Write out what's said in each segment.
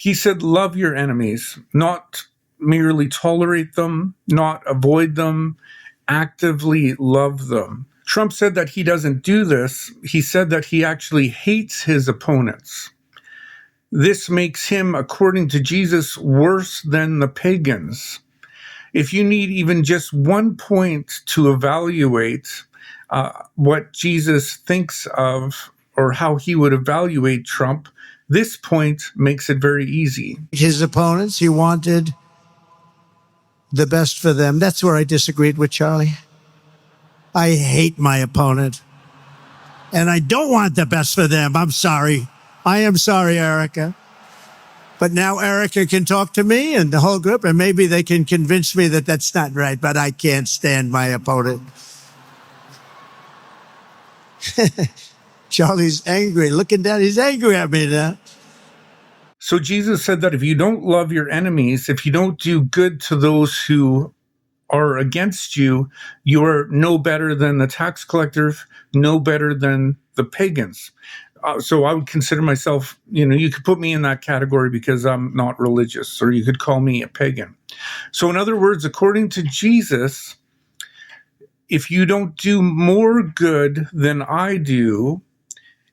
He said, love your enemies, not merely tolerate them, not avoid them, actively love them. Trump said that he doesn't do this. He said that he actually hates his opponents. This makes him, according to Jesus, worse than the pagans. If you need even just one point to evaluate what Jesus thinks of or how he would evaluate Trump, this point makes it very easy. His opponents, he wanted the best for them. That's where I disagreed with Charlie. I hate my opponent, and I don't want the best for them. I'm sorry. I am sorry, Erica. But now Erica can talk to me and the whole group, and maybe they can convince me that that's not right, but I can't stand my opponent. Charlie's angry. Looking down, he's angry at me now. So Jesus said that if you don't love your enemies, if you don't do good to those who are against you, you are no better than the tax collectors, no better than the pagans. So I would consider myself, you could put me in that category because I'm not religious, or you could call me a pagan. So in other words, according to Jesus, if you don't do more good than I do,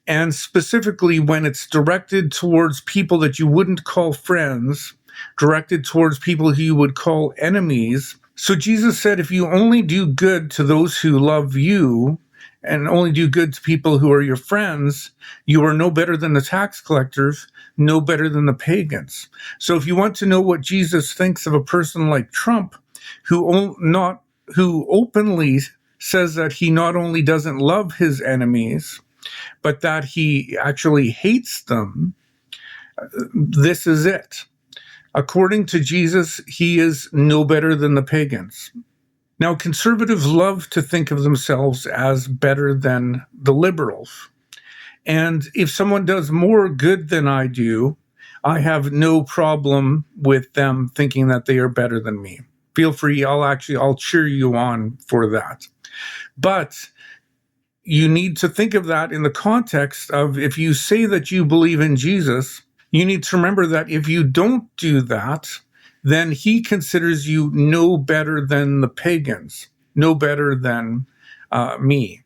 and specifically when it's directed towards people that you wouldn't call friends, directed towards people who you would call enemies. So Jesus said, if you only do good to those who love you and only do good to people who are your friends, you are no better than the tax collectors, no better than the pagans. So if you want to know what Jesus thinks of a person like Trump, who openly says that he not only doesn't love his enemies, but that he actually hates them, this is it. According to Jesus, he is no better than the pagans. Now, conservatives love to think of themselves as better than the liberals. And if someone does more good than I do, I have no problem with them thinking that they are better than me. Feel free, I'll cheer you on for that. But you need to think of that in the context of, if you say that you believe in Jesus, you need to remember that if you don't do that, then he considers you no better than the pagans, no better than me.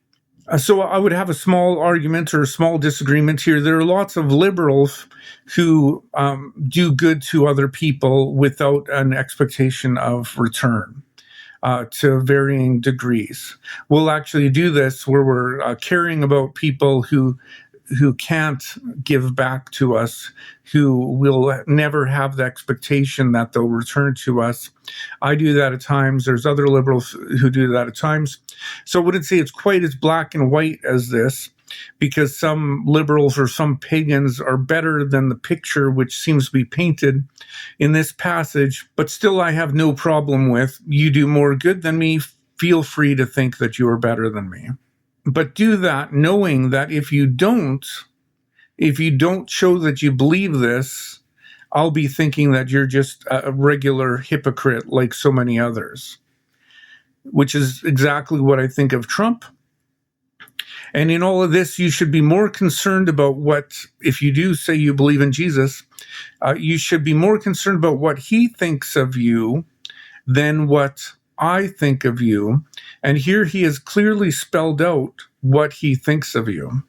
So I would have a small argument or a small disagreement here. There are lots of liberals who do good to other people without an expectation of return. To varying degrees. We'll actually do this where we're caring about people who can't give back to us, who will never have the expectation that they'll return to us. I do that at times. There's other liberals who do that at times. So I wouldn't say it's quite as black and white as this, because some liberals or some pagans are better than the picture which seems to be painted in this passage. But still, I have no problem with, you do more good than me, feel free to think that you are better than me. But do that knowing that if you don't show that you believe this, I'll be thinking that you're just a regular hypocrite like so many others, which is exactly what I think of Trump. And in all of this, you should be more concerned about if you do say you believe in Jesus, you should be more concerned about what he thinks of you than what I think of you. And here he has clearly spelled out what he thinks of you.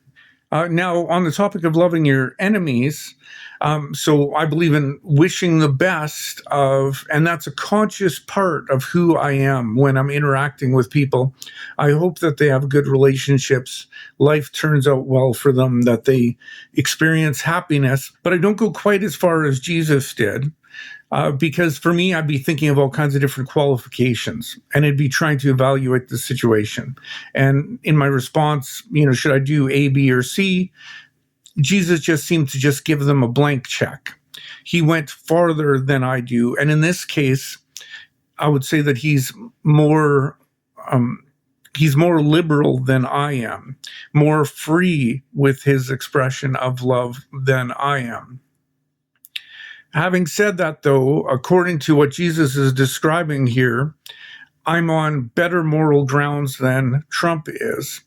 Now, on the topic of loving your enemies, so I believe in wishing the best of, and that's a conscious part of who I am when I'm interacting with people. I hope that they have good relationships, life turns out well for them, that they experience happiness, but I don't go quite as far as Jesus did. Because for me, I'd be thinking of all kinds of different qualifications, and I'd be trying to evaluate the situation. And in my response, should I do A, B, or C? Jesus just seemed to just give them a blank check. He went farther than I do. And in this case, I would say that he's more liberal than I am, more free with his expression of love than I am. Having said that, though, according to what Jesus is describing here, I'm on better moral grounds than Trump is.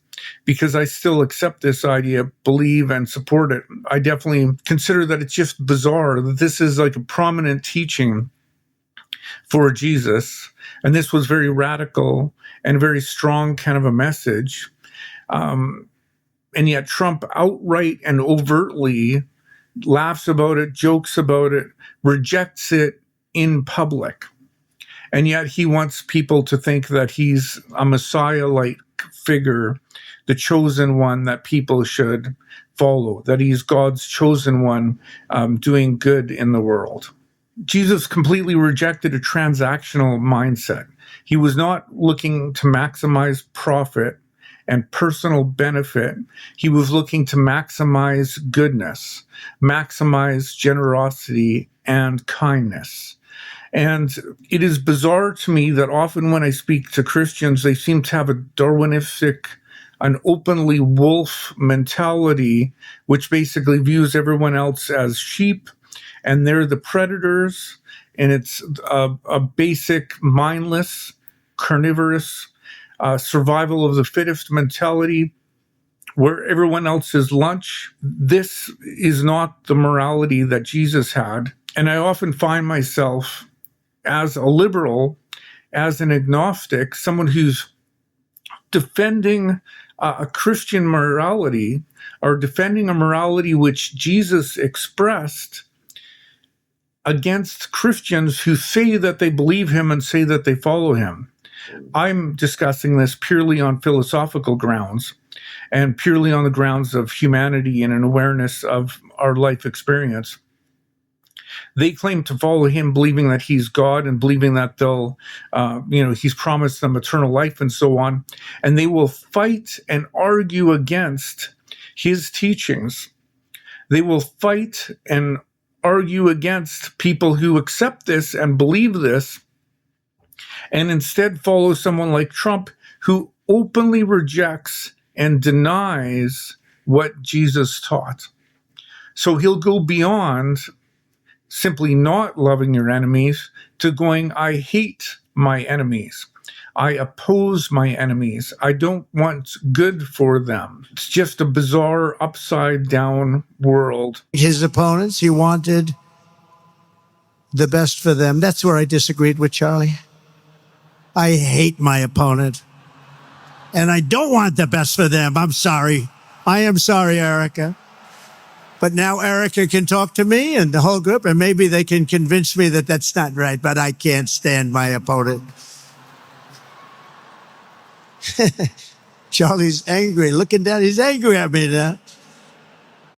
because I still accept this idea, believe and support it. I definitely consider that it's just bizarre that this is like a prominent teaching for Jesus. And this was very radical and very strong kind of a message. And yet Trump outright and overtly laughs about it, jokes about it, rejects it in public. And yet he wants people to think that he's a Messiah-like figure, the chosen one that people should follow, that he's God's chosen one, doing good in the world. Jesus completely rejected a transactional mindset. He was not looking to maximize profit and personal benefit. He was looking to maximize goodness, maximize generosity and kindness. And it is bizarre to me that often when I speak to Christians, they seem to have a Darwinistic, an openly wolf mentality, which basically views everyone else as sheep and they're the predators. And it's a basic, mindless, carnivorous survival of the fittest mentality where everyone else is lunch. This is not the morality that Jesus had. And I often find myself as a liberal, as an agnostic, someone who's defending a Christian morality or defending a morality which Jesus expressed against Christians who say that they believe him and say that they follow him. I'm discussing this purely on philosophical grounds and purely on the grounds of humanity and an awareness of our life experience. They claim to follow him, believing that he's God and believing that they'll, he's promised them eternal life and so on. And they will fight and argue against his teachings. They will fight and argue against people who accept this and believe this and instead follow someone like Trump who openly rejects and denies what Jesus taught. So he'll go beyond simply not loving your enemies to going, I hate my enemies. I oppose my enemies. I don't want good for them. It's just a bizarre upside down world. His opponents, he wanted the best for them. That's where I disagreed with Charlie. I hate my opponent. And I don't want the best for them. I'm sorry. I am sorry, Erica. But now Erica can talk to me and the whole group, and maybe they can convince me that that's not right, but I can't stand my opponent. Charlie's angry. Looking down, he's angry at me now.